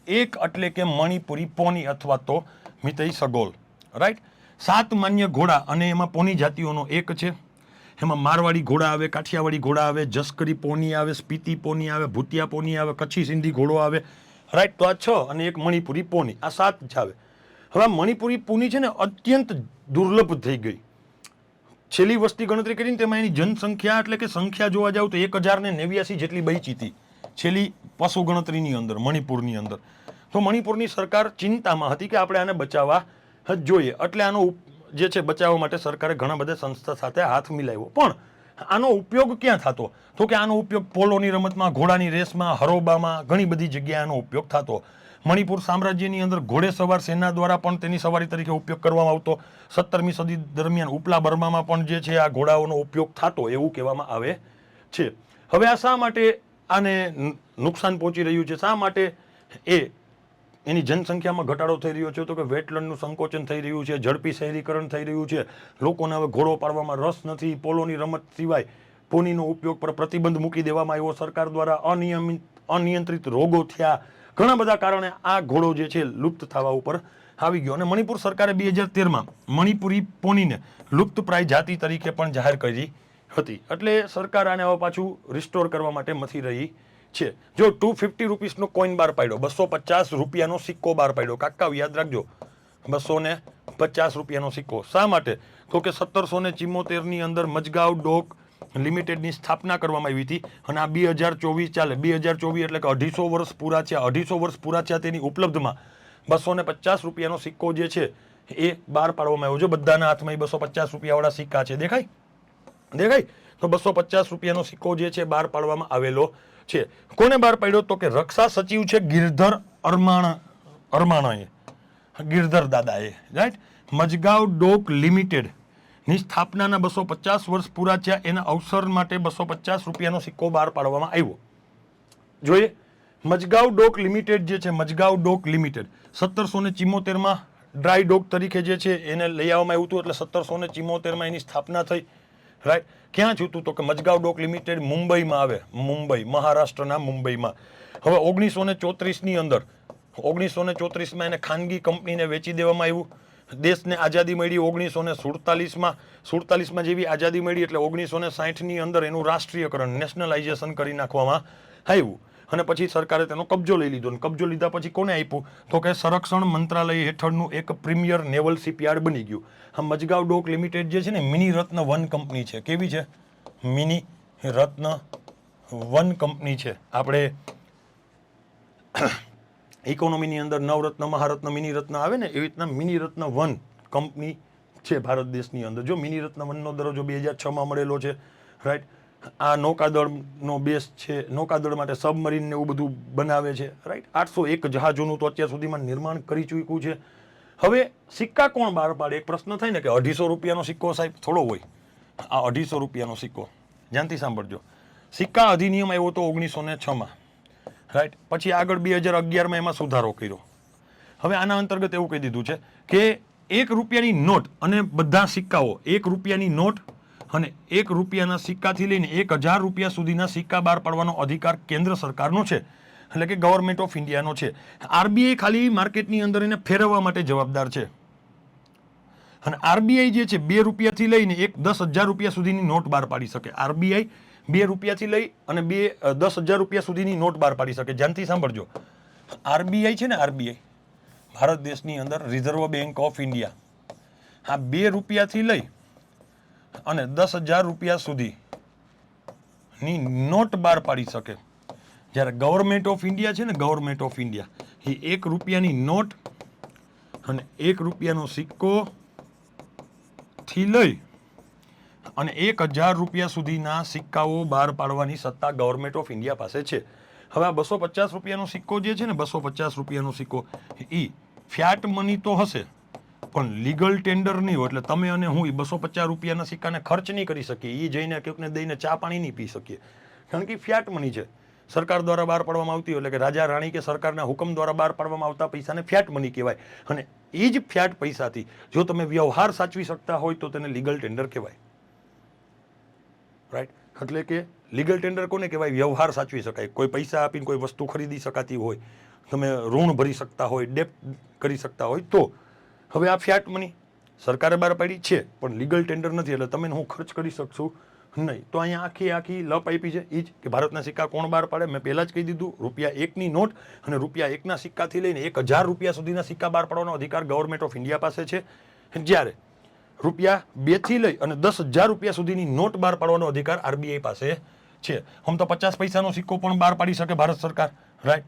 એક એટલે કે મણિપુરી પોની અથવા તો મિતેઈ સગોલ, રાઈટ. 7 માન્ય ઘોડા અને એમાં પોની જાતિઓનો એક છે. એમાં મારવાડી ઘોડા આવે, કાઠિયાવાડી ઘોડા આવે, જસકરી પોની આવે, સ્પીતિ પોની આવે, ભૂતિયા પોની આવે, કચ્છી સિંધી ઘોડો આવે, રાઈટ. તો આ 6 અને એક મણિપુરી પોની, આ 7 જ આવે. હવે મણિપુરી પોની છે ને અત્યંત દુર્લભ થઈ ગઈ. છેલ્લી વસ્તી ગણતરી કરીને તેમાં એની જનસંખ્યા એટલે કે સંખ્યા જોવા જાવ તો 1089 જેટલી બચી હતી છેલ્લી પશુ ગણતરીની અંદર મણિપુરની અંદર. તો મણિપુરની સરકાર ચિંતામાં હતી કે આપણે આને બચાવવા જોઈએ. એટલે આનો જે છે બચાવવા માટે સરકારે ઘણા બધા સંસ્થા સાથે હાથ મિલાવ્યો. પણ આનો ઉપયોગ ક્યાં થતો? તો કે આનો ઉપયોગ પોલોની રમતમાં, ઘોડાની રેસમાં, હરોબામાં, ઘણી બધી જગ્યાએ આનો ઉપયોગ થતો. મણિપુર સામ્રાજ્યની અંદર ઘોડેસવાર સેના દ્વારા પણ તેની સવારી તરીકે ઉપયોગ કરવામાં આવતો. 17મી સદી દરમિયાન ઉપલા બર્મામાં પણ જે છે આ ઘોડાઓનો ઉપયોગ થતો એવું કહેવામાં આવે છે. હવે આ શા માટે આને નુકસાન પહોંચી રહ્યું છે? શા માટે એની જનસંખ્યામાં ઘટાડો થઈ રહ્યો છે? તો કે વેટલેન્ડનું સંકોચન થઈ રહ્યું છે, ઝડપી શહેરીકરણ થઈ રહ્યું છે, લોકોને હવે ઘોડો પાડવામાં રસ નથી, પોલોની રમત સિવાય પોનીનો ઉપયોગ પર પ્રતિબંધ મૂકી દેવામાં આવ્યો સરકાર દ્વારા, અનિયંત્રિત રોગો થયા, ઘણા બધા કારણે આ ઘોડો જે છે લુપ્ત થવા ઉપર આવી ગયો. અને મણિપુર સરકારે 2013માં મણિપુરી પોનીને લુપ્તપ્રાય જાતિ તરીકે પણ જાહેર કરી હતી. એટલે સરકાર આને હવે પાછું રિસ્ટોર કરવા માટે મથી રહી છે. જો 250 રૂપીસનો કોઈન બહાર પાડ્યો, 250 રૂપિયાનો સિક્કો બહાર પાડ્યો. કાકા યાદ રાખજો, 250 રૂપિયાનો સિક્કો. શા માટે? તો કે 1774ની અંદર મજગાંવ ડોક લિમિટેડની સ્થાપના કરવામાં આવી હતી. અને આ 2024 ચાલે, 2024 એટલે કે 250 વર્ષ પૂરા થયા. 250 વર્ષ પૂરા થયા તેની ઉપલબ્ધમાં 250 રૂપિયાનો સિક્કો જે છે એ બહાર પાડવામાં આવ્યો છે. બધાના હાથમાં 250 રૂપિયાવાળા સિક્કા છે. દેખાય? તો 250 રૂપિયાનો સિક્કો જે છે બહાર પાડવામાં આવેલો છે. કોને બહાર પાડ્યો? તો કે રક્ષા સચિવ છે ગિરધર અરમાણાએ, ગિરધર દાદાએ, રાઈટ. મજગાંવ ડોક લિમિટેડ ની સ્થાપનાના 250 વર્ષ પૂરા થયા એના અવસર માટે 250 રૂપિયાનો સિક્કો બહાર પાડવામાં આવ્યો. જોઈએ, મજગાંવ ડોક લિમિટેડ જે છે, મજગાંવ ડોક લિમિટેડ 1774માં ડ્રાય ડોક તરીકે જે છે એને લઈ આવવામાં આવ્યું હતું. એટલે 1774માં એની સ્થાપના થઈ, રાઈટ. ક્યાં થયું હતું? તો કે મજગાંવ ડોક લિમિટેડ મુંબઈમાં આવે, મુંબઈ, મહારાષ્ટ્રના મુંબઈમાં. હવે 1934ની અંદર 1934માં એને ખાનગી કંપનીને વેચી દેવામાં આવ્યું. દેશને આઝાદી મળી 1947માં જેવી આઝાદી મળી એટલે 1960ની અંદર એનું રાષ્ટ્રીયકરણ, નેશનલાઇઝેશન કરી નાખવામાં આવ્યું. અને પછી સરકારે તેનો કબજો લઈ લીધો. અને કબજો લીધા પછી કોને આપ્યું? તો કે સંરક્ષણ મંત્રાલય હેઠળનું એક પ્રીમિયર નેવલ શિપયાર્ડ બની ગયું. આ મજગાંવ ડોક લિમિટેડ જે છે ને મિની રત્ન વન કંપની છે. કેવી છે? મિની રત્ન વન કંપની છે. આપણે ઇકોનોમીની અંદર નવરત્ન, મહારત્ન, મિની રત્ન આવે ને, એવી રીતના મિની રત્ન વન કંપની છે ભારત દેશની અંદર. જો મિની રત્ન વનનો દરજ્જો 2006માં મળેલો છે, રાઈટ. આ નૌકાદળનો બેઝ છે, નૌકાદળ માટે સબમરીન ને એવું બધું બનાવે છે, રાઈટ. 801 જહાજોનું તો અત્યાર સુધીમાં નિર્માણ કરી ચૂક્યું છે. હવે સિક્કા કોણ બહાર પાડે? એક પ્રશ્ન થાય ને કે 250 રૂપિયાનો સિક્કો સાહેબ થોડો હોય. આ 250 રૂપિયાનો સિક્કો, ધ્યાનથી સાંભળજો. સિક્કા અધિનિયમ આવ્યો તો 1906માં, રાઈટ. પછી આગળ 2011માં એમાં સુધારો કર્યો. હવે આના અંતર્ગત એવું કહી દીધું છે કે 1 રૂપિયાની નોટ અને બધા સિક્કાઓ, 1 રૂપિયાની નોટ અને 1 રૂપિયાના સિક્કાથી લઈને 1000 રૂપિયા સુધીના સિક્કા બહાર પાડવાનો અધિકાર કેન્દ્ર સરકારનો છે, એટલે કે ગવર્મેન્ટ ઓફ ઇન્ડિયાનો છે. આરબીઆઈ ખાલી માર્કેટની અંદર એને ફેરવવા માટે જવાબદાર છે. અને આરબીઆઈ જે છે 2 રૂપિયાથી લઈને 10,000 રૂપિયા સુધીની નોટ બહાર પાડી શકે. આરબીઆઈ 2 રૂપિયાથી લઈ અને 10,000 રૂપિયા સુધીની નોટ બહાર પાડી શકે. ધ્યાનથી સાંભળજો, આરબીઆઈ છે ને, આરબીઆઈ ભારત દેશની અંદર રિઝર્વ બેંક ઓફ ઇન્ડિયા, આ 2 રૂપિયાથી લઈ અને 10,000 રૂપિયા સુધીની નોટ બહાર પાડી શકે. જ્યારે ગવર્મેન્ટ ઓફ ઇન્ડિયા છે ને, ગવર્મેન્ટ ઓફ ઇન્ડિયા એ 1 રૂપિયાની નોટ અને 1 રૂપિયાનો સિક્કો થી લઈ અને 1000 રૂપિયા સુધીના સિક્કાઓ બહાર પાડવાની સત્તા ગવર્મેન્ટ ઓફ ઇન્ડિયા પાસે છે. હવે આ 250 રૂપિયાનો સિક્કો જે છે ને, 250 રૂપિયાનો સિક્કો એ ફિયાટ મની તો હશે પણ લીગલ ટેન્ડર નહીં હોય. એટલે તમે અને હું 250 રૂપિયાના સિક્કાને ખર્ચ નહીં કરી શકીએ. એ જઈને કોઈકને દઈને ચા પાણી નહીં પી શકીએ, કારણ કે ફિયાટ મની છે. સરકાર દ્વારા બહાર પાડવામાં આવતી હોય, એટલે કે રાજા રાણી કે સરકારના હુકમ દ્વારા બહાર પાડવામાં આવતા પૈસાને ફિયાટ મની કહેવાય. અને એ જ ફિયાટ પૈસાથી જો તમે વ્યવહાર સાચવી શકતા હોય તો તેને લીગલ ટેન્ડર કહેવાય, રાઈટ. એટલે કે લીગલ ટેન્ડર કોને કહેવાય? વ્યવહાર સાચવી શકાય. કોઈ પૈસા આપીને કોઈ વસ્તુ ખરીદી શકાતી હોય, તમે ઋણ ભરી શકતા હોય, ડેપ્ટ કરી શકતા હોય તો. હવે આ ફિયાટ મની સરકારે બહાર પાડી છે પણ લીગલ ટેન્ડર નથી, એટલે તમે હું ખર્ચ કરી શકશું નહીં. તો અહીંયા આખી લપ આપી છે એ જ કે ભારતના સિક્કા કોણ બહાર પાડે? મેં પહેલાં જ કહી દીધું, ₹1ની નોટ અને ₹1ના સિક્કાથી લઈને 1000 રૂપિયા સુધીના સિક્કા બહાર પાડવાનો અધિકાર ગવર્મેન્ટ ઓફ ઇન્ડિયા પાસે છે. જ્યારે ₹2થી લઈ અને 10,000 રૂપિયા સુધીની નોટ બહાર પાડવાનો અધિકાર આરબીઆઈ પાસે છે. આમ તો 50 પૈસાનો સિક્કો પણ બહાર પાડી શકે ભારત સરકાર, રાઈટ.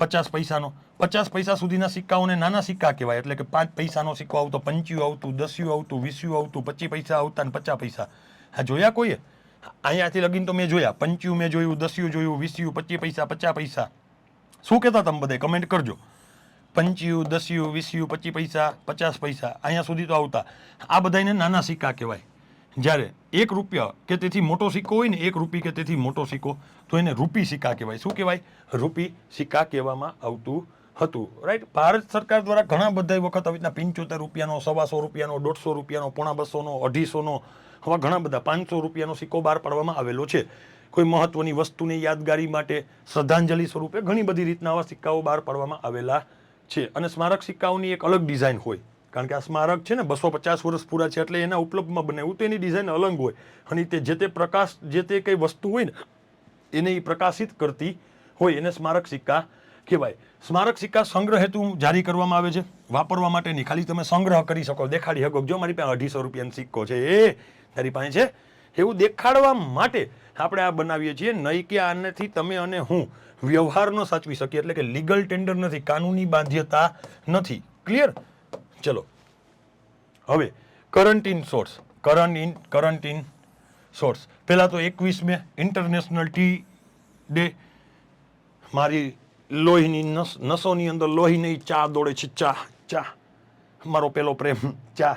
50 પૈસાનો, 50 પૈસા સુધીના સિક્કાઓને નાના સિક્કા કહેવાય. એટલે કે 5 પૈસાનો સિક્કો આવતો, 50 આવતું, 10 આવતું, 20 આવતું, 25 પૈસા આવતા અને 50 પૈસા. હા, જોયા કોઈએ? અહીંયાથી લગીને તો મેં જોયા, 50 મેં જોયું, 10 જોયું, 20, 25 પૈસા, 50 પૈસા. શું કહેતા તમે બધા કમેન્ટ કરજો. 50, 10, 20, 25 પૈસા, 50 પૈસા, અહીંયા સુધી તો આવતા. આ બધાને નાના સિક્કા કહેવાય. જ્યારે 1 રૂપિયા કે તેથી મોટો સિક્કો હોય ને, 1 રૂપિયા કે તેથી મોટો સિક્કો, તો એને રૂપી સિક્કા કહેવાય. શું કહેવાય? રૂપી સિક્કા કહેવામાં આવતું હતું. રાઈટ. ભારત સરકાર દ્વારા ઘણા બધા વખત આવી રીતના 75 રૂપિયાનો, 125 રૂપિયાનો, 150 રૂપિયાનો, 250નો, 250નો, હવે ઘણા બધા 500 રૂપિયાનો સિક્કો બહાર પાડવામાં આવેલો છે. કોઈ મહત્વની વસ્તુની યાદગારી માટે, શ્રદ્ધાંજલિ સ્વરૂપે ઘણી બધી રીતના આવા સિક્કાઓ બહાર પાડવામાં આવેલા છે. અને સ્મારક સિક્કાઓની એક અલગ ડિઝાઇન હોય, કારણ કે આ સ્મારક છે ને 250 વર્ષ પૂરા છે એટલે એના ઉપલબ્ધમાં બનાવ્યું, તો એની ડિઝાઇન અલગ હોય. અને તે જે તે પ્રકાશ, જે તે કઈ વસ્તુ હોય ને એને એ પ્રકાશિત કરતી હોય, એને સ્મારક સિક્કા કહેવાય. સ્મારક સિક્કા સંગ્રહ હેતુ જારી કરવામાં આવે છે, વાપરવા માટે નહીં, ખાલી તમે સંગ્રહ કરી શકો, દેખાડી શકો. જો મારી પાસે 250 રૂપિયાનો સિક્કો છે, એ તારી પાસે છે, એવું દેખાડવા માટે આપણે આ બનાવીએ છીએ. નહીં કે આનાથી તમે અને હું વ્યવહાર ન સાચવી શકીએ, એટલે કે લીગલ ટેન્ડર નથી, કાનૂની બાધ્યતા નથી. ક્લિયર? ચલો હવે current in source. Current in source પહેલા તો 21 મે ઇન્ટરનેશનલ ટી ડે. મારી લોહીની નસોની અંદર લોહી નહીં, ચા દોડે છે. ચા મારો પેલો પ્રેમ ચા.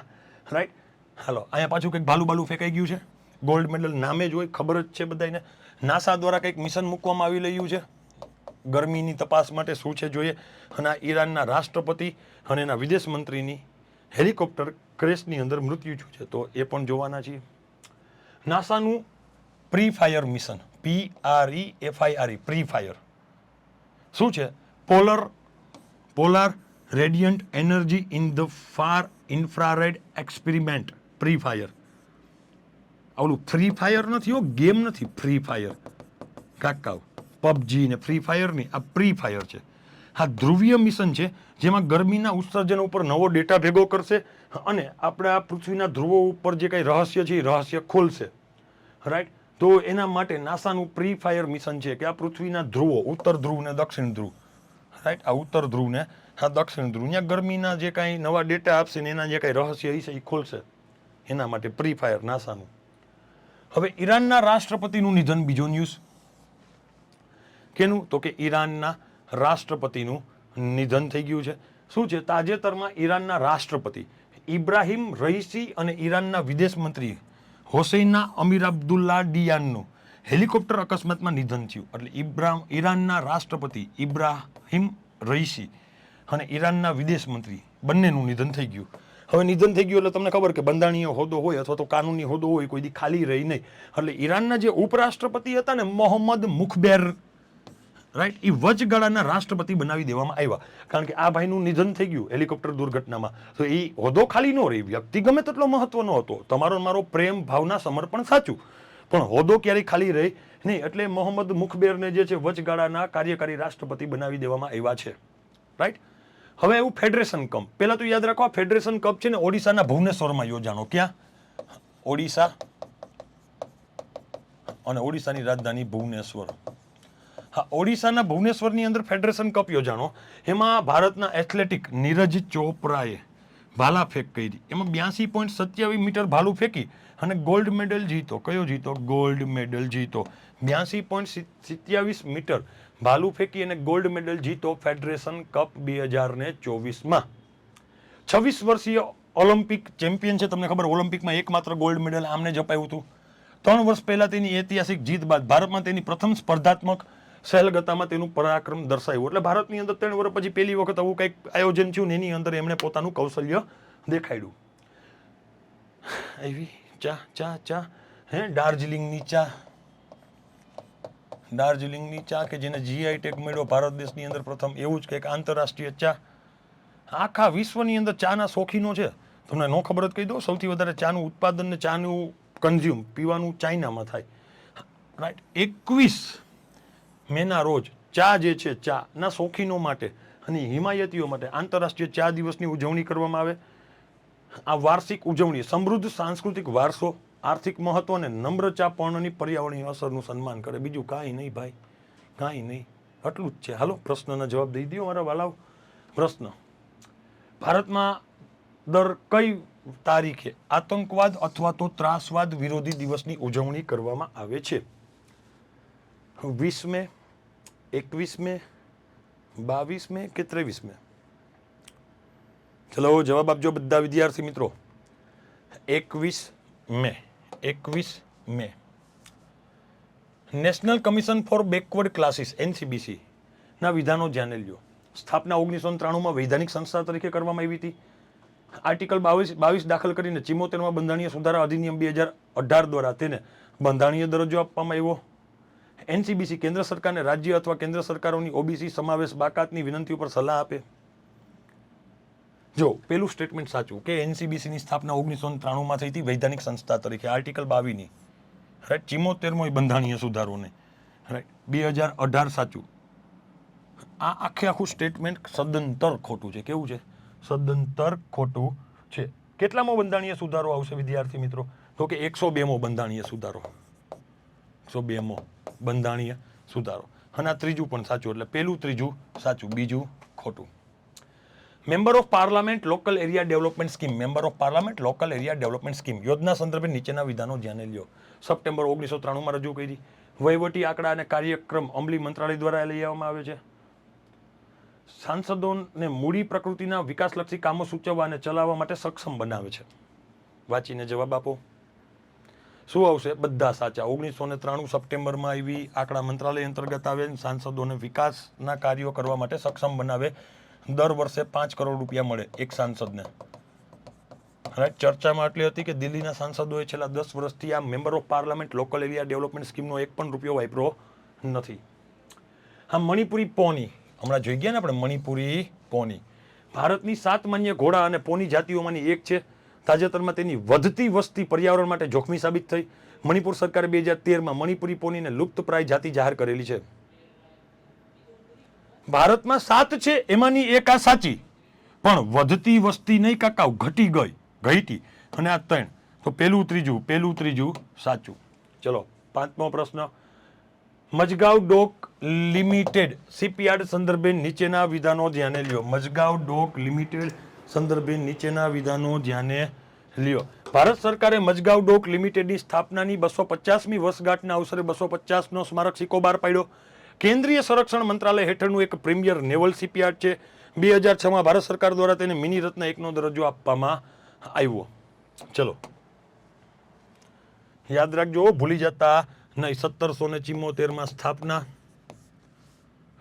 રાઈટ. હાલો, અહીંયા પાછું કંઈક ભાલું ફેંકાઈ ગયું છે. ગોલ્ડ મેડલ નામે જ હોય, ખબર જ છે બધાને. નાસા દ્વારા કંઈક મિશન મૂકવામાં આવી રહ્યું છે ગરમીની તપાસ માટે. શું છે જોઈએ. અને આ ઈરાનના રાષ્ટ્રપતિ અને એના વિદેશ મંત્રીની હેલિકોપ્ટર ક્રેશની અંદર મૃત્યુ થયું છે, તો એ પણ જોવાના છીએ. નાસાનું pre fire mission, PREFIRE, pre fire શું છે? Polar radiant energy in the far infrared experiment. Pre fire. ઓલું ફ્રી ફાયર નથી, ગેમ નથી, ફ્રી ફાયર. કાકાવ PUBG ને ફ્રી ફાયર નહીં, આ પ્રી ફાયર છે. હા, ધ્રુવીય મિશન છે, જેમાં ગરમીના ઉત્સર્જન ઉપર નવો ડેટા ભેગો કરશે અને આપણે આ પૃથ્વીના ધ્રુવો ઉપર જે કંઈ રહસ્ય છે એ રહસ્ય ખોલશે. રાઈટ. તો એના માટે નાસાનું પ્રી ફાયર મિશન છે કે આ પૃથ્વીના ધ્રુવો, ઉત્તર ધ્રુવ ને દક્ષિણ ધ્રુવ, રાઈટ, આ ઉત્તર ધ્રુવ ને આ દક્ષિણ ધ્રુવ, ત્યાં ગરમીના જે કાંઈ નવા ડેટા આપશે ને એના જે કાંઈ રહસ્ય હશે એ ખોલશે. એના માટે પ્રી ફાયર નાસાનું. હવે ઈરાનના રાષ્ટ્રપતિનું નિધન, બીજો ન્યૂઝ. કેનું? તો કે ઈરાનના રાષ્ટ્રપતિનું નિધન થઈ ગયું છે. શું છે? તાજેતરમાં ઈરાનના રાષ્ટ્રપતિ ઇબ્રાહિમ રઈસી અને ઈરાનના વિદેશ મંત્રી હોસૈના અમીર અબ્દુલ્લાડિયાનનું હેલિકોપ્ટર અકસ્માતમાં નિધન થયું. એટલે ઈરાનના રાષ્ટ્રપતિ ઇબ્રાહિમ રઈસી અને ઈરાનના વિદેશ મંત્રી બંનેનું નિધન થઈ ગયું. હવે નિધન થઈ ગયું એટલે તમને ખબર કે બંધારણીય હોદ્દો હોય અથવા તો કાનૂની હોદ્દો હોય, કોઈ દી ખાલી રહી નહીં. એટલે ઈરાનના જે ઉપરાષ્ટ્રપતિ હતા ને, મોહમ્મદ મુખબેર, રાઈટ, એ વચગાળાના રાષ્ટ્રપતિ બનાવી દેવામાં આવ્યા. કારણ કે આ ભાઈનું નિધન થઈ ગયું હેલિકોપ્ટર દુર્ઘટનામાં, તો એ હોદ્દો ખાલી ન રહી. વ્યક્તિ ગમે તેટલો મહત્વનો હતો, તમારો મારો પ્રેમ, ભાવના, સમર્પણ સાચું, પણ હોદ્દો ક્યારેય ખાલી રહી નહીં. એટલે મોહમ્મદ મુખબેરને જે છે વચગાળાના કાર્યકારી રાષ્ટ્રપતિ બનાવી દેવામાં આવ્યા છે. રાઈટ. હવે એવું ફેડરેશન કપ, પહેલા તો યાદ રાખો, આ ફેડરેશન કપ છે ને ઓડિશાના ભુવનેશ્વરમાં યોજાનો. ક્યાં? ઓડિશા. અને ઓડિશાની રાજધાની ભુવનેશ્વર. હા, ઓડિશાના ભુવનેશ્વરની અંદર ફેડરેશન કપ યોજાનો. એમાં ભારતના એથ્લેટિક નીરજ ચોપરાએ ભાલા ફેંક કરી. એમાં 82.27 મીટર ભાલું ફેંકી અને ગોલ્ડ મેડલ જીતો. કયો જીતો? ગોલ્ડ મેડલ જીતો. 82.27 મીટર ભાલું ફેંકી અને ગોલ્ડ મેડલ જીતો ફેડરેશન કપ 2024માં. 26 વર્ષીય ઓલિમ્પિક ચેમ્પિયન છે. તમને ખબર, ઓલિમ્પિકમાં એકમાત્ર ગોલ્ડ મેડલ આમને જ અપાયું હતું. 3 વર્ષ પહેલા તેની ઐતિહાસિક જીત બાદ ભારતમાં તેની પ્રથમ સ્પર્ધાત્મક સહેલગતામાં તેનું પરાક્રમ દર્શાવ્યું. એટલે ભારતની અંદર 3 વર્ષ પછી પહેલી વખત આવું કંઈક આયોજન થયું ને એની અંદર એમણે પોતાનું કૌશલ્ય દેખાડ્યું. એવી ચા હે, દાર્જિલિંગની ચા. દાર્જિલિંગની ચા કે જેને GI ટેગ મળ્યો ભારત દેશની અંદર પ્રથમ, એવું જ કંઈક આંતરરાષ્ટ્રીય ચા. આખા વિશ્વની અંદર ચાના શોખીનો છે. તમને ન ખબર જ કહી દો, સૌથી વધારે ચાનું ઉત્પાદન ને ચાનું કન્ઝ્યુમ, પીવાનું ચાઇનામાં થાય. રાઈટ. 21 મેના રોજ ચા જે છે, ચાના શોખીનો માટે અને હિમાયતીઓ માટે આંતરરાષ્ટ્રીય ચા દિવસની ઉજવણી કરવામાં આવે. આ વાર્ષિક ઉજવણી સમૃદ્ધ સાંસ્કૃતિક વારસો, આર્થિક મહત્વ અને નમ્ર ચા પર્ણની પર્યાવરણીય અસરનું સન્માન કરે. બીજું કાંઈ નહીં ભાઈ, કાંઈ નહીં, આટલું જ છે. હાલો, પ્રશ્નના જવાબ દઈ દો મારા વાલાઓ. પ્રશ્ન: ભારતમાં દર કઈ તારીખે આતંકવાદ અથવા તો ત્રાસવાદ વિરોધી દિવસની ઉજવણી કરવામાં આવે છે? 20 મે, 21 મે, 22 મે કે 23 મે? ચલો જવાબ આપજો બધા વિદ્યાર્થી મિત્રો. 21 May. 21 May. National commission for backward classes NCBC ના વિધાનો ધ્યાને લ્યો. સ્થાપના 1993માં વૈધાનિક સંસ્થા તરીકે કરવામાં આવી હતી. આર્ટિકલ 22 દાખલ કરીને 74માં બંધારણીય સુધારા અધિનિયમ 2018 દ્વારા તેને બંધારણીય દરજ્જો આપવામાં આવ્યો. NCBC કેન્દ્ર સરકારને રાજ્ય અથવા કેન્દ્ર સરકારોની OBC સમાવેશ બાકાતની વિનંતી ઉપર સલાહ આપે. જો પેલું સ્ટેટમેન્ટ સાચું કે NCBC ની સ્થાપના 1993માં થઈ હતી વૈધાનિક સંસ્થા તરીકે, આર્ટિકલ 22 ની, રાઈટ. 74મો બંધારણીય સુધારો ને, રાઈટ. 2018 સાચું. આ આખું સ્ટેટમેન્ટ સદંતર ખોટું છે. કેવું છે? સદંતર ખોટું છે. કેટલામો બંધારણીય સુધારો આવશે વિદ્યાર્થી મિત્રો? તો કે 102મો બંધારણીય સુધારો. 102મો બંધારણીય સુધારો. અને આ ત્રીજું પણ સાચું, એટલે પેલું ત્રીજું સાચું, બીજું ખોટું. Member of parliament local area development scheme. Member of parliament local area development scheme યોજના સંદર્ભે નીચેના વિધાનો ધ્યાને લ્યો. સપ્ટેમ્બર 1993માં રજૂ કરી. વહીવટી આંકડા અને કાર્યક્રમ અમલી મંત્રાલય દ્વારા લઈ આવવામાં આવે છે. સાંસદોને મૂડી પ્રકૃતિના વિકાસલક્ષી કામો સૂચવવા અને ચલાવવા માટે સક્ષમ બનાવે છે. વાંચીને જવાબ આપો. શું આવશે? બધા સાચા. 1993 સપ્ટેમ્બરમાં આવી, આંકડા મંત્રાલય અંતર્ગત આવે, સાંસદોને વિકાસના કાર્યો કરવા માટે સક્ષમ બનાવે. દર વર્ષે 5 કરોડ રૂપિયા મળે એક સાંસદને. રાઈટ. ચર્ચામાં એટલી હતી કે દિલ્હીના સાંસદોએ છેલ્લા 10 વર્ષથી આ member of parliament local area development સ્કીમનો 1 પણ રૂપિયો વાપર્યો નથી. હા, મણિપુરી પોની હમણાં જોઈ ગયા ને આપણે. મણિપુરી પોની ભારતની 7 માન્ય ઘોડા અને પોની જાતિઓમાંની એક છે. તાજેતરમાં તેની વધતી વસ્તી પર્યાવરણ માટે જોખમી સાબિત થઈ. મણિપુર સરકારે 2013માં મણિપુરી પોનીને લુપ્તપ્રાય જાતિ જાહેર કરેલી છે. ભારતમાં 7 છે, એમાંની એક આ સાચી, પણ વધતી વસ્તી નહીં કાકા, ઘટી ગઈ. અને આ 3. તો પેલું ત્રીજું સાચું. ચલો 5મો પ્રશ્ન. મજગાંવ ડોક લિમિટેડ શિપયાર્ડ સંદર્ભે નીચેના વિધાનો ધ્યાને લ્યો. મજગાંવ ડોક લિમિટેડ સંદર્ભે નીચેના વિધાનો ધ્યાને લ્યો. ભારત સરકારે મજગાંવ ડોક લિમિટેડની સ્થાપનાની 250મી વર્ષગાંઠના અવસરે 250નો સ્મારક સિક્કો બહાર પાડ્યો. કેન્દ્રીય સંરક્ષણ મંત્રાલય હેઠળનું એક પ્રીમિયર નેવલ શિપયાર્ડ છે. 2006માં ભારત સરકાર દ્વારા તેને મિની રત્ન 1નો દરજ્જો આપવામાં આવ્યો. ચલો યાદ રાખજો, ભૂલી જતા નહીં. 1774માં સ્થાપના,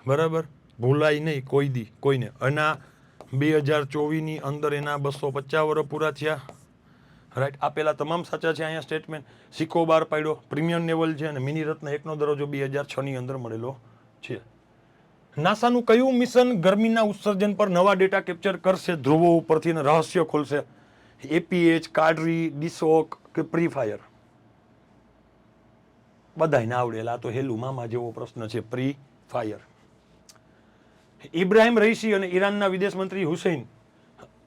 બરાબર, ભૂલાય નહીં કોઈ દી કોઈને. અને 2024ની અંદર એના 250 વર્ષ પૂરા થયા. રાઈટ. આપેલા તમામ સાચા છે. અહીંયા સ્ટેટમેન્ટ સિક્કો બહાર પાડ્યો, પ્રીમિયર નેવલ છે, અને મિની રત્ન 1નો દરજ્જો 2006ની અંદર મળેલો છે. નાસાનું કયું મિશન ગરમીના ઉત્સર્જન પર નવા ડેટા કેપ્ચર કરશે ધ્રુવો ઉપરથી અને રહસ્ય ખોલશે? APH, કાર્ડરી, ડિસોક કે પ્રી ફાયર? બધાયને આવડેલા. તો હેલું મામા જેવો પ્રશ્ન છે. Pre fire. ઇબ્રાહિમ રઈસી અને ઈરાનના વિદેશ મંત્રી હુસૈન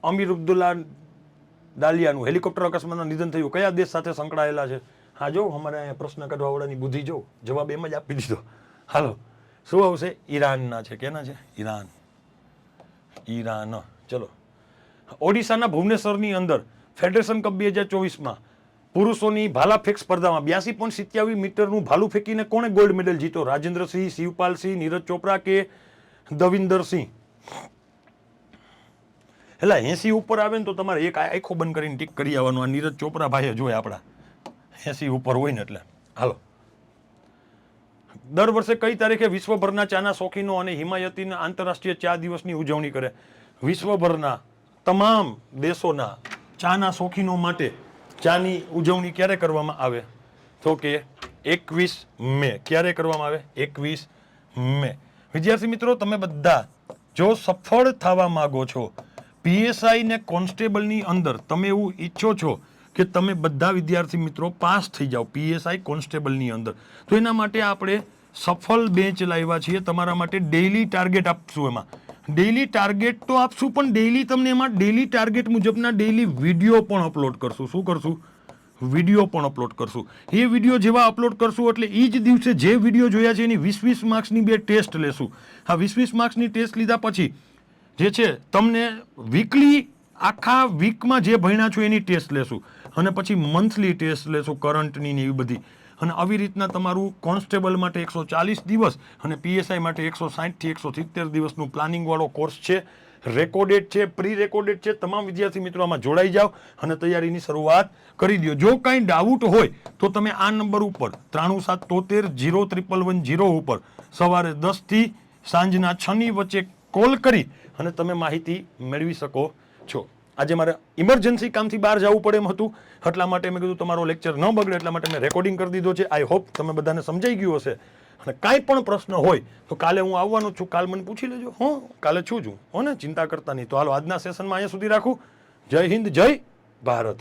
અમીર અબ્દુલ્લા દાલિયાનું હેલિકોપ્ટર અકસ્માતમાં નિધન થયું. કયા દેશ સાથે સંકળાયેલા છે? હા, જો અમારે અહીંયા પ્રશ્ન કાઢવાવાળાની બુદ્ધિ જો જવાબ એમ જ આપી દીધો. હાલો, શું આવશે? ઈરાનના છે. કેના છે? ઈરાન. ચલો. ઓડિશાના ભુવનેશ્વરની અંદર ફેડરેશન કપ 2024માં પુરુષોની ભાલા ફેંક સ્પર્ધામાં 82.27 મીટરનું ભાલું ફેંકીને કોણે ગોલ્ડ મેડલ જીતો? રાજેન્દ્રસિંહ, શિવપાલસિંહ, નીરજ ચોપરા કે દવિંદરસિંહ? એટલે 80 ઉપર આવે ને તો તમારે એક આખો બંધ કરીને ટીક કરી આવવાનું. આ નીરજ ચોપરા ભાઈએ જોયા આપણા 80 ઉપર હોય ને એટલે. હાલો, દર વર્ષે કઈ તારીખે વિશ્વભરના ચાના શોખીનો અને હિમાયતીના આંતરરાષ્ટ્રીય ચા દિવસની ઉજવણી કરે? વિશ્વભરના તમામ દેશોના ચાના શોખીનો માટે ચાની ઉજવણી ક્યારે કરવામાં આવે? તો કે 21 મે. ક્યારે કરવામાં આવે? 21 મે. વિદ્યાર્થી મિત્રો, તમે બધા જો સફળ થવા માંગો છો PSI ને કોન્સ્ટેબલની અંદર, તમે એવું ઈચ્છો છો કે તમે બધા વિદ્યાર્થી મિત્રો પાસ થઈ જાઓ PSI કોન્સ્ટેબલની અંદર, તો એના માટે આપણે સફળ બેન્ચ લાવ્યા છીએ. તમારા માટે ડેઇલી ટાર્ગેટ આપશું. એમાં ડેઇલી ટાર્ગેટ તો આપશું, પણ ડેઇલી તમને એમાં ડેઇલી ટાર્ગેટ મુજબના ડેઇલી વિડીયો પણ અપલોડ કરશું. શું કરશું? વિડીયો પણ અપલોડ કરશું. એ વિડીયો જેવા અપલોડ કરશું એટલે એ જ દિવસે જે વિડીયો જોયા છે એની 20 માર્ક્સની 2 ટેસ્ટ લેશું. આ 20 માર્ક્સની ટેસ્ટ લીધા પછી જે છે તમને વીકલી આખા વીકમાં જે ભણ્યા છો એની ટેસ્ટ લેશું અને પછી મંથલી ટેસ્ટ લેશું કરંટની ને એવી બધી. અને આવી રીતના તમારું કોન્સ્ટેબલ માટે 140 દિવસ અને પીએસઆઈ માટે 160 થી 170 દિવસનું પ્લાનિંગ વાળો કોર્સ છે. રેકોર્ડેડ છે, પ્રી રેકોર્ડેડ છે. તમામ વિદ્યાર્થી મિત્રો આમાં જોડાઈ જાઓ અને તૈયારીની શરૂઆત કરી દો. જો કાંઈ ડાઉટ હોય તો તમે આ નંબર ઉપર 9373011110 ઉપર સવારે 10 થી સાંજના 6 ની વચ્ચે કોલ કરી અને તમે માહિતી મેળવી શકો છો. આજે મારે ઇમરજન્સી કામથી બહાર જવું પડે એમ હતું, એટલા માટે મેં કીધું તમારો લેક્ચર ન બગડે એટલા માટે મેં રેકોર્ડિંગ કરી દીધો છે. આઈ હોપ તમે બધાને સમજાઈ ગયું હશે. અને કાંઈ પણ પ્રશ્ન હોય તો કાલે હું આવવાનો છું, કાલ મને પૂછી લેજો. કાલે છું હો ને, ચિંતા કરતા નહીં. તો હાલો આજના સેશનમાં અહીંયા સુધી રાખું. જય હિન્દ, જય ભારત.